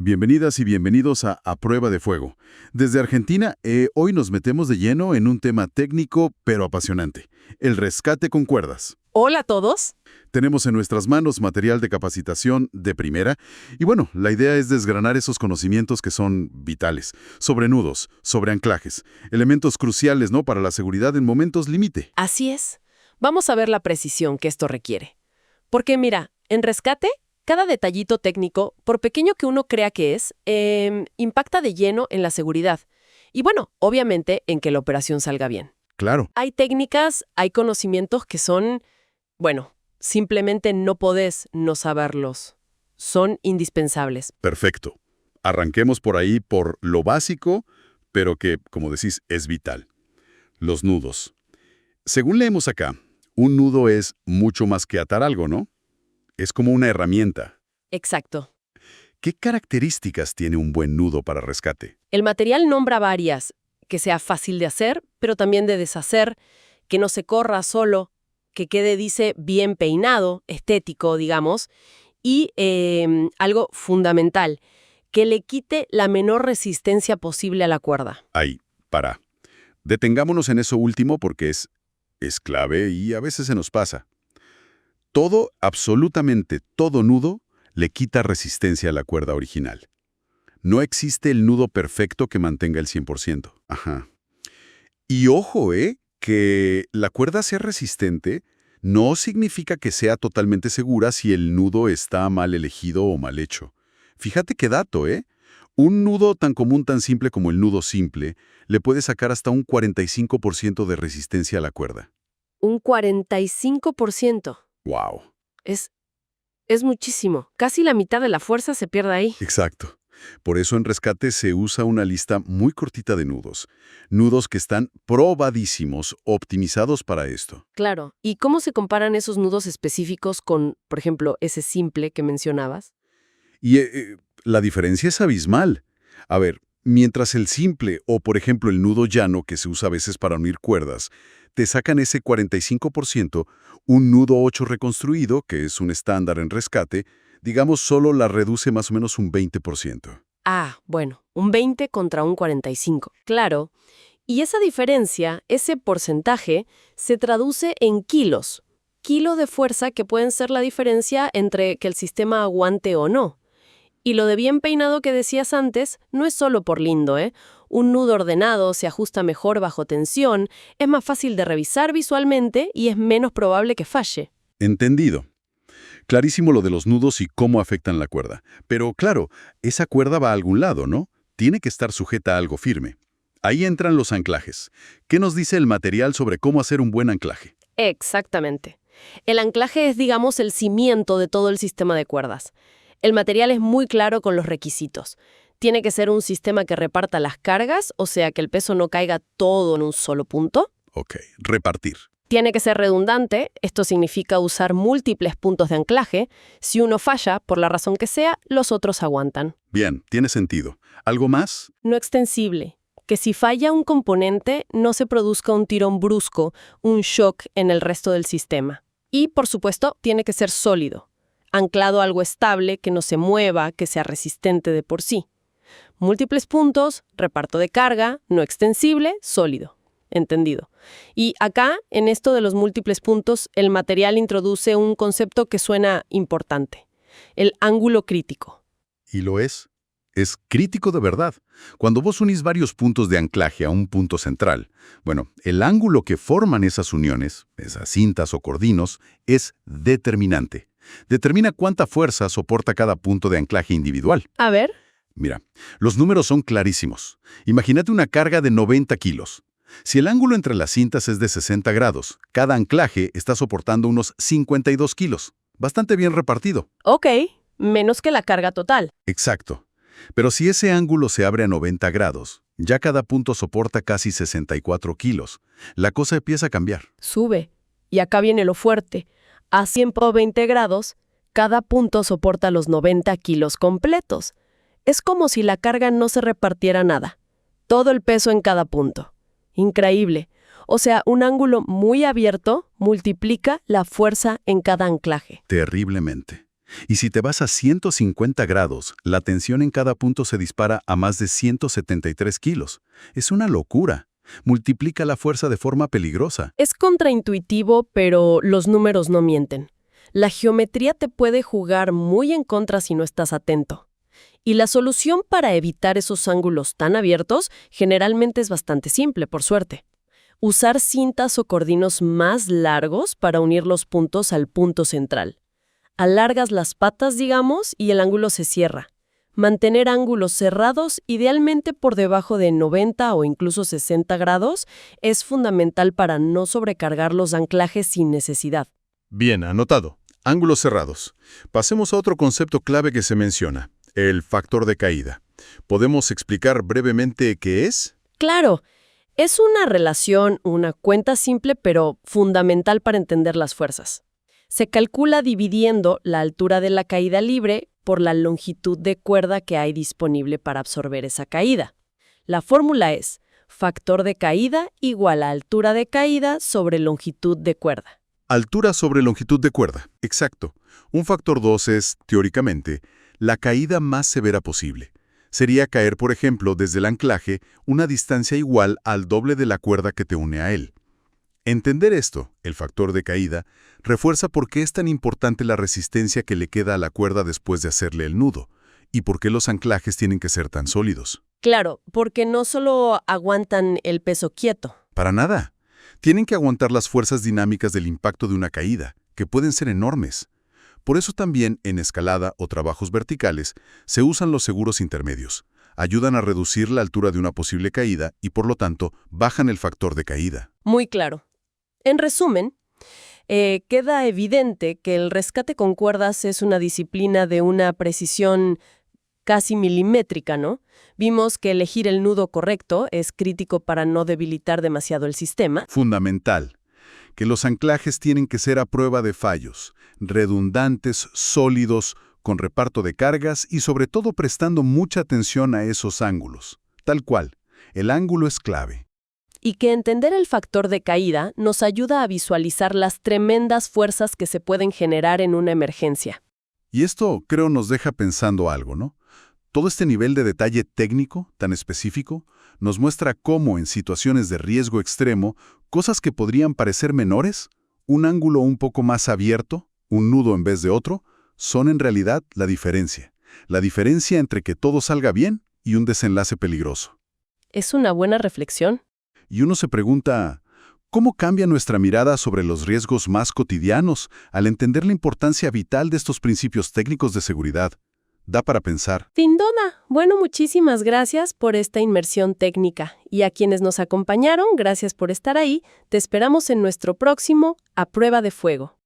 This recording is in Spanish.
Bienvenidas y bienvenidos a Prueba de Fuego. Desde Argentina, hoy nos metemos de lleno en un tema técnico pero apasionante, el rescate con cuerdas. Hola a todos. Tenemos en nuestras manos material de capacitación de primera y bueno, la idea es desgranar esos conocimientos que son vitales, sobre nudos, sobre anclajes, elementos cruciales, ¿no?, para la seguridad en momentos límite. Así es. Vamos a ver la precisión que esto requiere. Porque mira, en rescate, cada detallito técnico, por pequeño que uno crea que es, impacta de lleno en la seguridad. Y bueno, obviamente en que la operación salga bien. Claro. Hay técnicas, hay conocimientos que son, bueno, simplemente no podés no saberlos. Son indispensables. Perfecto. Arranquemos por ahí por lo básico, pero que, como decís, es vital. Los nudos. Según leemos acá, un nudo es mucho más que atar algo, ¿no? Es como una herramienta. Exacto. ¿Qué características tiene un buen nudo para rescate? El material nombra varias, que sea fácil de hacer, pero también de deshacer, que no se corra solo, que quede, dice, bien peinado, estético, digamos, y algo fundamental, que le quite la menor resistencia posible a la cuerda. Ahí, para. Detengámonos en eso último porque es clave y a veces se nos pasa. Todo, absolutamente todo nudo, le quita resistencia a la cuerda original. No existe el nudo perfecto que mantenga el 100%. Ajá. Y ojo, que la cuerda sea resistente no significa que sea totalmente segura si el nudo está mal elegido o mal hecho. Fíjate qué dato, Un nudo tan común, tan simple como el nudo simple, le puede sacar hasta un 45% de resistencia a la cuerda. Un 45%. ¡Wow! Es muchísimo. Casi la mitad de la fuerza se pierde ahí. Exacto. Por eso en rescate se usa una lista muy cortita de nudos. Nudos que están probadísimos, optimizados para esto. Claro. ¿Y cómo se comparan esos nudos específicos con, por ejemplo, ese simple que mencionabas? Y la diferencia es abismal. A ver, mientras el simple o, por ejemplo, el nudo llano, que se usa a veces para unir cuerdas, te sacan ese 45%, un nudo 8 reconstruido, que es un estándar en rescate, digamos, solo la reduce más o menos un 20%. Ah, bueno, un 20 contra un 45. Claro. Y esa diferencia, ese porcentaje, se traduce en kilos. Kilos de fuerza que pueden ser la diferencia entre que el sistema aguante o no. Y lo de bien peinado que decías antes no es solo por lindo, Un nudo ordenado se ajusta mejor bajo tensión, es más fácil de revisar visualmente y es menos probable que falle. Entendido. Clarísimo lo de los nudos y cómo afectan la cuerda. Pero claro, esa cuerda va a algún lado, ¿no? Tiene que estar sujeta a algo firme. Ahí entran los anclajes. ¿Qué nos dice el material sobre cómo hacer un buen anclaje? Exactamente. El anclaje es, digamos, el cimiento de todo el sistema de cuerdas. El material es muy claro con los requisitos. Tiene que ser un sistema que reparta las cargas, o sea, que el peso no caiga todo en un solo punto. Ok, repartir. Tiene que ser redundante, esto significa usar múltiples puntos de anclaje. Si uno falla, por la razón que sea, los otros aguantan. Bien, tiene sentido. ¿Algo más? No extensible, que si falla un componente, no se produzca un tirón brusco, un shock en el resto del sistema. Y, por supuesto, tiene que ser sólido, anclado a algo estable, que no se mueva, que sea resistente de por sí. Múltiples puntos, reparto de carga, no extensible, sólido. Entendido. Y acá, en esto de los múltiples puntos, el material introduce un concepto que suena importante: el ángulo crítico. ¿Y lo es? Es crítico de verdad. Cuando vos unís varios puntos de anclaje a un punto central, bueno, el ángulo que forman esas uniones, esas cintas o cordinos, es determinante. Determina cuánta fuerza soporta cada punto de anclaje individual. A ver. Mira, los números son clarísimos. Imagínate una carga de 90 kilos. Si el ángulo entre las cintas es de 60 grados, cada anclaje está soportando unos 52 kilos. Bastante bien repartido. Ok, menos que la carga total. Exacto. Pero si ese ángulo se abre a 90 grados, ya cada punto soporta casi 64 kilos. La cosa empieza a cambiar. Sube. Y acá viene lo fuerte. A 120 grados, cada punto soporta los 90 kilos completos. Es como si la carga no se repartiera nada. Todo el peso en cada punto. Increíble. O sea, un ángulo muy abierto multiplica la fuerza en cada anclaje. Terriblemente. Y si te vas a 150 grados, la tensión en cada punto se dispara a más de 173 kilos. Es una locura. Multiplica la fuerza de forma peligrosa. Es contraintuitivo, pero los números no mienten. La geometría te puede jugar muy en contra si no estás atento. Y la solución para evitar esos ángulos tan abiertos generalmente es bastante simple, por suerte. Usar cintas o cordinos más largos para unir los puntos al punto central. Alargas las patas, digamos, y el ángulo se cierra. Mantener ángulos cerrados, idealmente por debajo de 90 o incluso 60 grados, es fundamental para no sobrecargar los anclajes sin necesidad. Bien, anotado. Ángulos cerrados. Pasemos a otro concepto clave que se menciona, el factor de caída. ¿Podemos explicar brevemente qué es? Claro, es una relación, una cuenta simple pero fundamental para entender las fuerzas. Se calcula dividiendo la altura de la caída libre por la longitud de cuerda que hay disponible para absorber esa caída. La fórmula es factor de caída igual a altura de caída sobre longitud de cuerda. Altura sobre longitud de cuerda. Exacto. Un factor 2 es, teóricamente, la caída más severa posible. Sería caer, por ejemplo, desde el anclaje una distancia igual al doble de la cuerda que te une a él. Entender esto, el factor de caída, refuerza por qué es tan importante la resistencia que le queda a la cuerda después de hacerle el nudo, y por qué los anclajes tienen que ser tan sólidos. Claro, porque no solo aguantan el peso quieto. Para nada. Tienen que aguantar las fuerzas dinámicas del impacto de una caída, que pueden ser enormes. Por eso también, en escalada o trabajos verticales, se usan los seguros intermedios. Ayudan a reducir la altura de una posible caída y, por lo tanto, bajan el factor de caída. Muy claro. En resumen, queda evidente que el rescate con cuerdas es una disciplina de una precisión casi milimétrica, ¿no? Vimos que elegir el nudo correcto es crítico para no debilitar demasiado el sistema. Fundamental. Que los anclajes tienen que ser a prueba de fallos, redundantes, sólidos, con reparto de cargas y sobre todo prestando mucha atención a esos ángulos. Tal cual, el ángulo es clave. Y que entender el factor de caída nos ayuda a visualizar las tremendas fuerzas que se pueden generar en una emergencia. Y esto, creo, nos deja pensando algo, ¿no? Todo este nivel de detalle técnico, tan específico, nos muestra cómo en situaciones de riesgo extremo, cosas que podrían parecer menores, un ángulo un poco más abierto, un nudo en vez de otro, son en realidad la diferencia. La diferencia entre que todo salga bien y un desenlace peligroso. Es una buena reflexión. Y uno se pregunta, ¿cómo cambia nuestra mirada sobre los riesgos más cotidianos al entender la importancia vital de estos principios técnicos de seguridad? Da para pensar. Sin duda. Bueno, muchísimas gracias por esta inmersión técnica. Y a quienes nos acompañaron, gracias por estar ahí. Te esperamos en nuestro próximo A Prueba de Fuego.